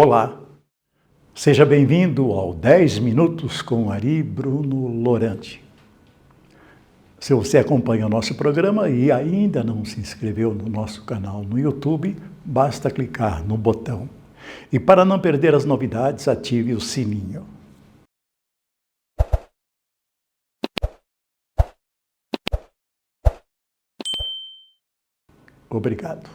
Olá, seja bem-vindo ao 10 Minutos com Ari Bruno Lorandi. Se você acompanha o nosso programa e ainda não se inscreveu no nosso canal no YouTube, basta clicar no botão. E para não perder as novidades, ative o sininho. Obrigado.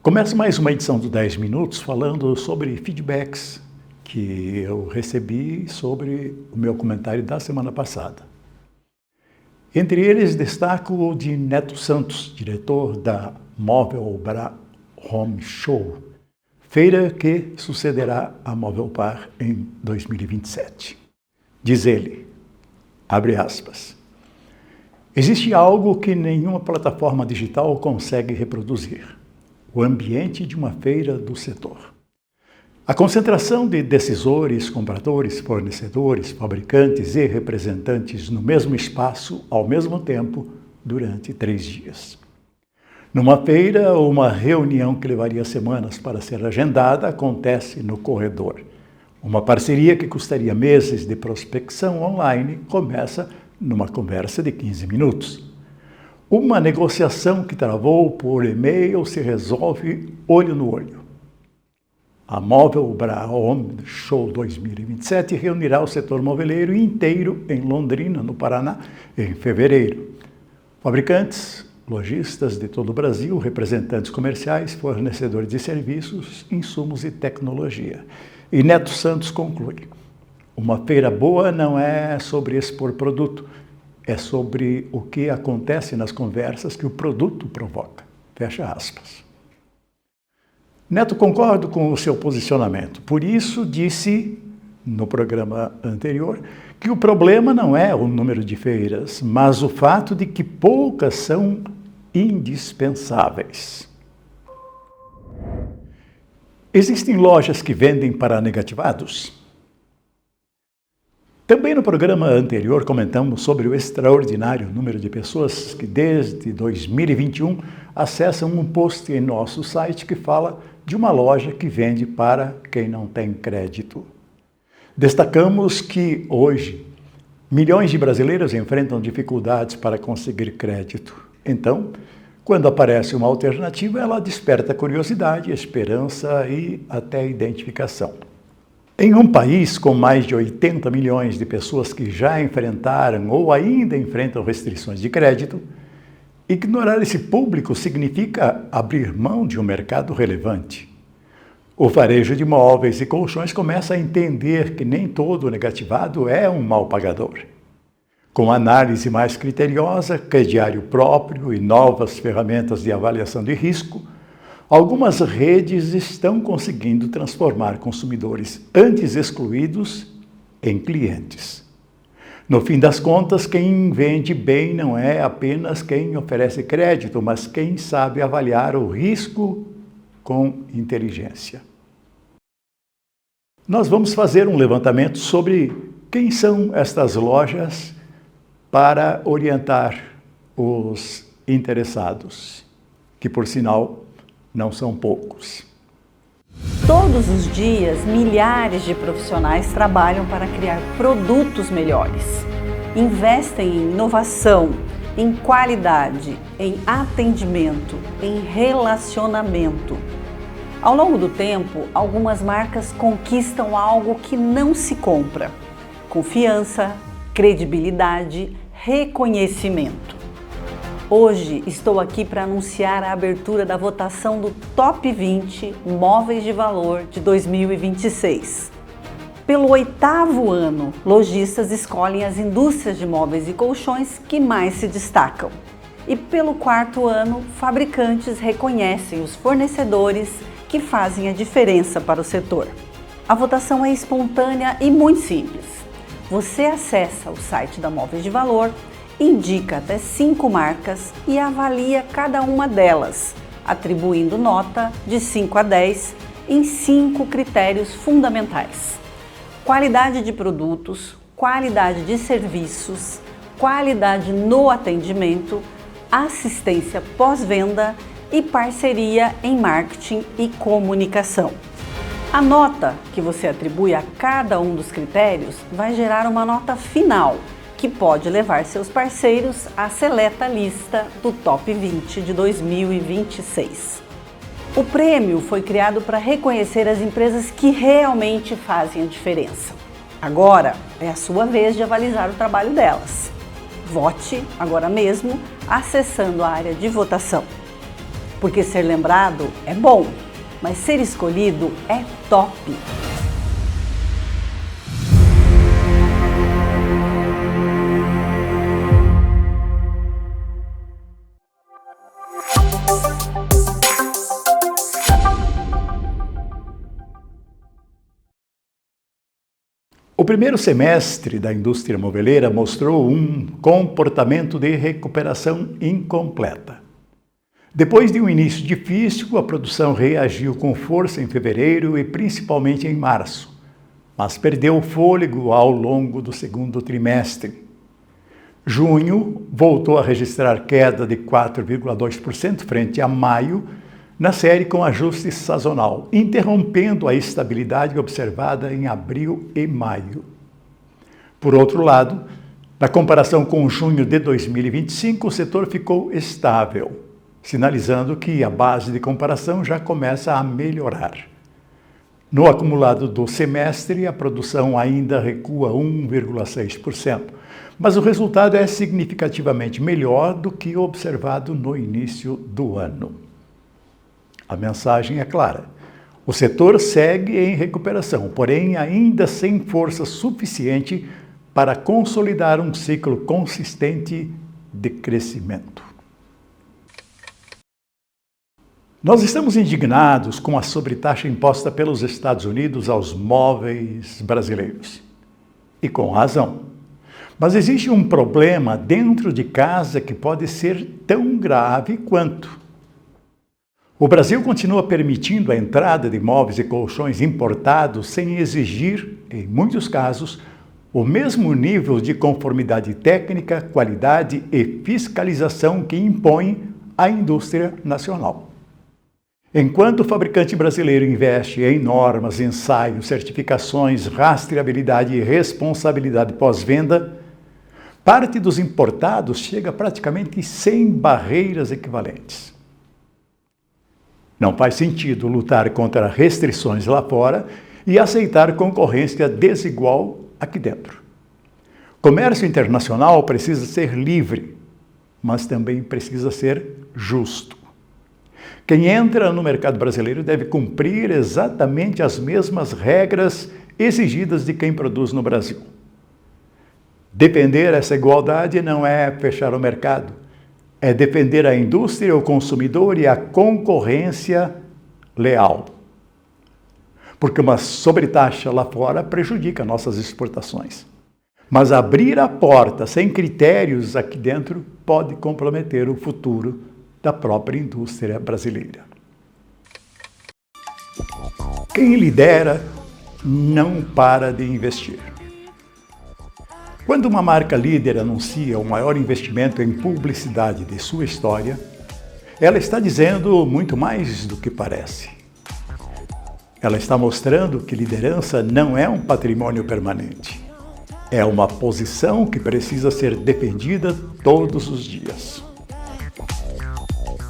Começo mais uma edição do 10 Minutos falando sobre feedbacks que eu recebi sobre o meu comentário da semana passada. Entre eles, destaco o de Neto Santos, diretor da Móvel Bra Home Show, feira que sucederá a Móvel Par em 2027. Diz ele, abre aspas, existe algo que nenhuma plataforma digital consegue reproduzir, o ambiente de uma feira do setor. A concentração de decisores, compradores, fornecedores, fabricantes e representantes no mesmo espaço, ao mesmo tempo, durante 3 dias. Numa feira, uma reunião que levaria semanas para ser agendada acontece no corredor. Uma parceria que custaria meses de prospecção online começa numa conversa de 15 minutos. Uma negociação que travou por e-mail se resolve olho no olho. A Móvel Bra Home Show 2027 reunirá o setor moveleiro inteiro em Londrina, no Paraná, em fevereiro. Fabricantes, lojistas de todo o Brasil, representantes comerciais, fornecedores de serviços, insumos e tecnologia. E Neto Santos conclui, uma feira boa não é sobre expor produto, é sobre o que acontece nas conversas que o produto provoca. Fecha aspas. Neto concorda com o seu posicionamento. Por isso, disse no programa anterior que o problema não é o número de feiras, mas o fato de que poucas são indispensáveis. Existem lojas que vendem para negativados? Também no programa anterior comentamos sobre o extraordinário número de pessoas que desde 2021 acessam um post em nosso site que fala de uma loja que vende para quem não tem crédito. Destacamos que hoje milhões de brasileiros enfrentam dificuldades para conseguir crédito. Então, quando aparece uma alternativa, ela desperta curiosidade, esperança e até identificação. Em um país com mais de 80 milhões de pessoas que já enfrentaram ou ainda enfrentam restrições de crédito, ignorar esse público significa abrir mão de um mercado relevante. O varejo de móveis e colchões começa a entender que nem todo negativado é um mau pagador. Com análise mais criteriosa, crediário próprio e novas ferramentas de avaliação de risco, algumas redes estão conseguindo transformar consumidores antes excluídos em clientes. No fim das contas, quem vende bem não é apenas quem oferece crédito, mas quem sabe avaliar o risco com inteligência. Nós vamos fazer um levantamento sobre quem são estas lojas para orientar os interessados, que por sinal não são poucos. Todos os dias, milhares de profissionais trabalham para criar produtos melhores. Investem em inovação, em qualidade, em atendimento, em relacionamento. Ao longo do tempo, algumas marcas conquistam algo que não se compra: confiança, credibilidade, reconhecimento. Hoje estou aqui para anunciar a abertura da votação do Top 20 Móveis de Valor de 2026. Pelo 8º ano, lojistas escolhem as indústrias de móveis e colchões que mais se destacam. E pelo 4º ano, fabricantes reconhecem os fornecedores que fazem a diferença para o setor. A votação é espontânea e muito simples. Você acessa o site da Móveis de Valor, indica até 5 marcas e avalia cada uma delas, atribuindo nota de 5 a 10 em 5 critérios fundamentais: qualidade de produtos, qualidade de serviços, qualidade no atendimento, assistência pós-venda e parceria em marketing e comunicação. A nota que você atribui a cada um dos critérios vai gerar uma nota final, que pode levar seus parceiros à seleta lista do Top 20 de 2026. O prêmio foi criado para reconhecer as empresas que realmente fazem a diferença. Agora é a sua vez de avalizar o trabalho delas. Vote agora mesmo acessando a área de votação. Porque ser lembrado é bom, mas ser escolhido é top! O primeiro semestre da indústria moveleira mostrou um comportamento de recuperação incompleta. Depois de um início difícil, a produção reagiu com força em fevereiro e principalmente em março, mas perdeu o fôlego ao longo do segundo trimestre. Junho voltou a registrar queda de 4,2% frente a maio, na série com ajuste sazonal, interrompendo a estabilidade observada em abril e maio. Por outro lado, na comparação com junho de 2025, o setor ficou estável, sinalizando que a base de comparação já começa a melhorar. No acumulado do semestre, a produção ainda recua 1,6%, mas o resultado é significativamente melhor do que o observado no início do ano. A mensagem é clara. O setor segue em recuperação, porém ainda sem força suficiente para consolidar um ciclo consistente de crescimento. Nós estamos indignados com a sobretaxa imposta pelos Estados Unidos aos móveis brasileiros. E com razão. Mas existe um problema dentro de casa que pode ser tão grave quanto. O Brasil continua permitindo a entrada de móveis e colchões importados sem exigir, em muitos casos, o mesmo nível de conformidade técnica, qualidade e fiscalização que impõe a indústria nacional. Enquanto o fabricante brasileiro investe em normas, ensaios, certificações, rastreabilidade e responsabilidade pós-venda, parte dos importados chega praticamente sem barreiras equivalentes. Não faz sentido lutar contra restrições lá fora e aceitar concorrência desigual aqui dentro. Comércio internacional precisa ser livre, mas também precisa ser justo. Quem entra no mercado brasileiro deve cumprir exatamente as mesmas regras exigidas de quem produz no Brasil. Defender essa igualdade não é fechar o mercado, é defender a indústria, o consumidor e a concorrência leal. Porque uma sobretaxa lá fora prejudica nossas exportações. Mas abrir a porta sem critérios aqui dentro pode comprometer o futuro da própria indústria brasileira. Quem lidera não para de investir. Quando uma marca líder anuncia o maior investimento em publicidade de sua história, ela está dizendo muito mais do que parece. Ela está mostrando que liderança não é um patrimônio permanente. É uma posição que precisa ser defendida todos os dias.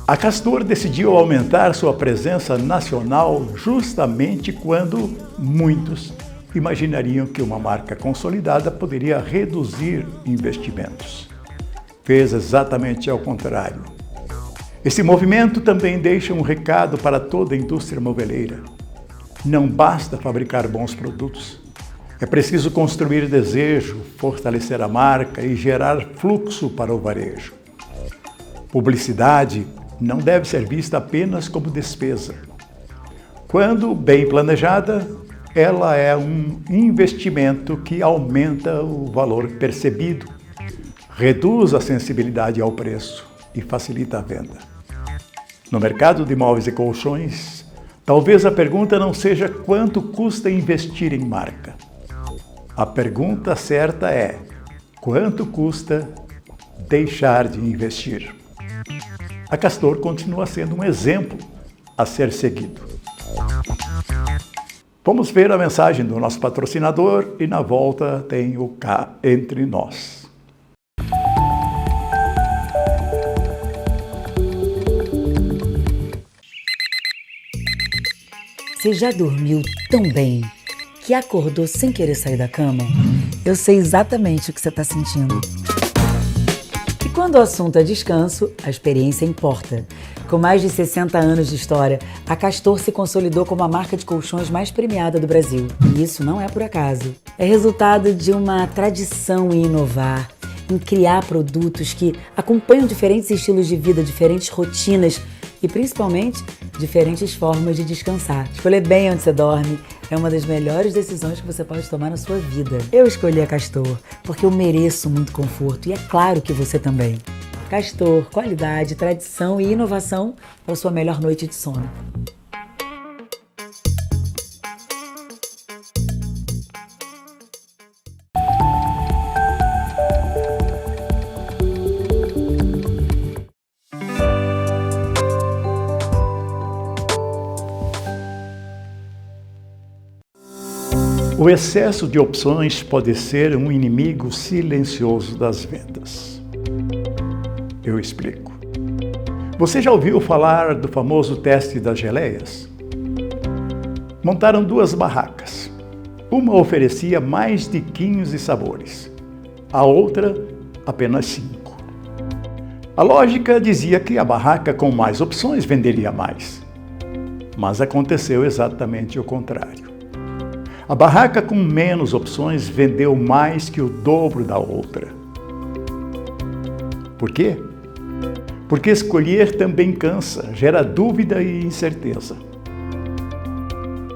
A Castor decidiu aumentar sua presença nacional justamente quando muitos imaginariam que uma marca consolidada poderia reduzir investimentos. Fez exatamente ao contrário. Esse movimento também deixa um recado para toda a indústria moveleira. Não basta fabricar bons produtos. É preciso construir desejo, fortalecer a marca e gerar fluxo para o varejo. Publicidade não deve ser vista apenas como despesa. Quando bem planejada, ela é um investimento que aumenta o valor percebido, reduz a sensibilidade ao preço e facilita a venda. No mercado de móveis e colchões, talvez a pergunta não seja quanto custa investir em marca. A pergunta certa é: quanto custa deixar de investir? a Castor continua sendo um exemplo a ser seguido. Vamos ver a mensagem do nosso patrocinador e na volta tem o Cá Entre Nós. Você já dormiu tão bem que acordou sem querer sair da cama? Eu sei exatamente o que você está sentindo. E quando o assunto é descanso, a experiência importa. Com mais de 60 anos de história, a Castor se consolidou como a marca de colchões mais premiada do Brasil. E isso não é por acaso. É resultado de uma tradição em inovar, em criar produtos que acompanham diferentes estilos de vida, diferentes rotinas e, principalmente, diferentes formas de descansar. Escolher bem onde você dorme é uma das melhores decisões que você pode tomar na sua vida. Eu escolhi a Castor porque eu mereço muito conforto e é claro que você também. Castor, qualidade, tradição e inovação para a sua melhor noite de sono. O excesso de opções pode ser um inimigo silencioso das vendas. Eu explico. Você já ouviu falar do famoso teste das geleias? Montaram 2 barracas. Uma oferecia mais de 15 sabores, a outra apenas 5. A lógica dizia que a barraca com mais opções venderia mais. Mas aconteceu exatamente o contrário. A barraca com menos opções vendeu mais que o dobro da outra. Por quê? Porque escolher também cansa, gera dúvida e incerteza.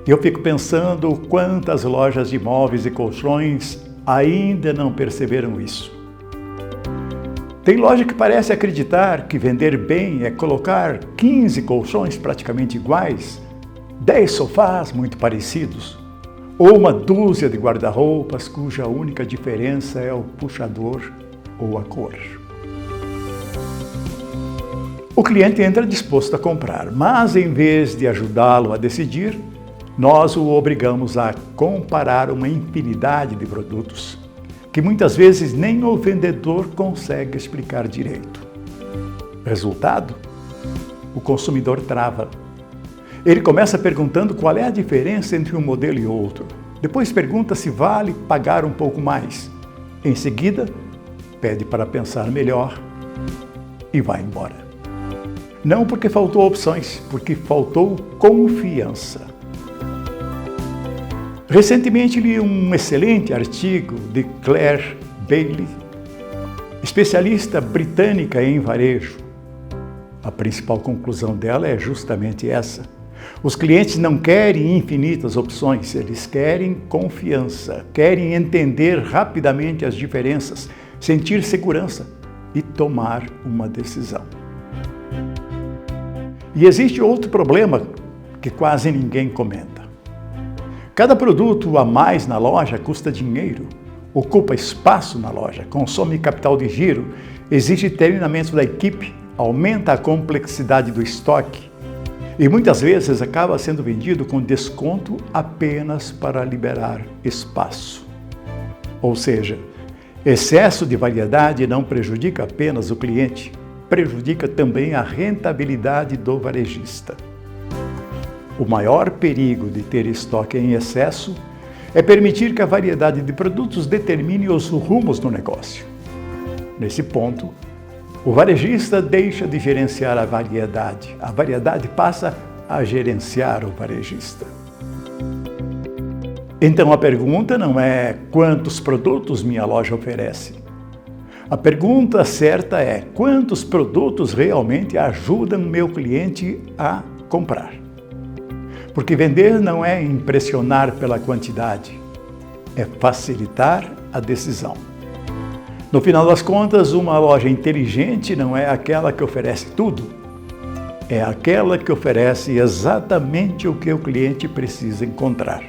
Eu fico pensando quantas lojas de móveis e colchões ainda não perceberam isso. Tem loja que parece acreditar que vender bem é colocar 15 colchões praticamente iguais, 10 sofás muito parecidos, ou uma dúzia de guarda-roupas cuja única diferença é o puxador ou a cor. O cliente entra disposto a comprar, mas em vez de ajudá-lo a decidir, nós o obrigamos a comparar uma infinidade de produtos, que muitas vezes nem o vendedor consegue explicar direito. Resultado? O consumidor trava. Ele começa perguntando qual é a diferença entre um modelo e outro. Depois pergunta se vale pagar um pouco mais. Em seguida, pede para pensar melhor e vai embora. Não porque faltou opções, porque faltou confiança. Recentemente li um excelente artigo de Claire Bailey, especialista britânica em varejo. A principal conclusão dela é justamente essa. Os clientes não querem infinitas opções, eles querem confiança, querem entender rapidamente as diferenças, sentir segurança e tomar uma decisão. E existe outro problema que quase ninguém comenta. Cada produto a mais na loja custa dinheiro, ocupa espaço na loja, consome capital de giro, exige treinamento da equipe, aumenta a complexidade do estoque e muitas vezes acaba sendo vendido com desconto apenas para liberar espaço. Ou seja, excesso de variedade não prejudica apenas o cliente, prejudica também a rentabilidade do varejista. O maior perigo de ter estoque em excesso é permitir que a variedade de produtos determine os rumos do negócio. Nesse ponto, o varejista deixa de gerenciar a variedade passa a gerenciar o varejista. Então a pergunta não é quantos produtos minha loja oferece. A pergunta certa é quantos produtos realmente ajudam meu cliente a comprar. Porque vender não é impressionar pela quantidade, é facilitar a decisão. No final das contas, uma loja inteligente não é aquela que oferece tudo, é aquela que oferece exatamente o que o cliente precisa encontrar.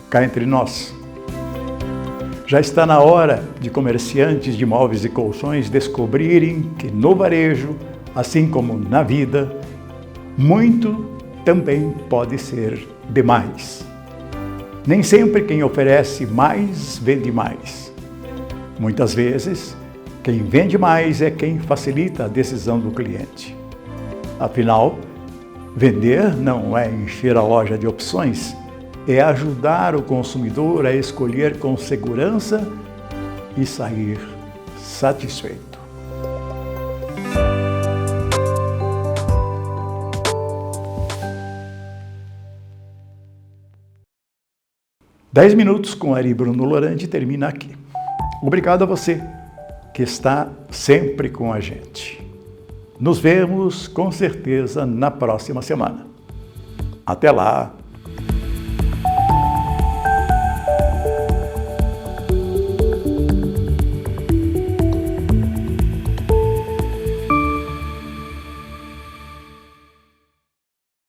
Cá entre nós. Já está na hora de comerciantes de móveis e colchões descobrirem que no varejo, assim como na vida, muito também pode ser demais. Nem sempre quem oferece mais vende mais. Muitas vezes, quem vende mais é quem facilita a decisão do cliente. Afinal, vender não é encher a loja de opções, é ajudar o consumidor a escolher com segurança e sair satisfeito. Dez minutos com Ari Bruno Lorandi termina aqui. Obrigado a você que está sempre com a gente. Nos vemos com certeza na próxima semana. Até lá!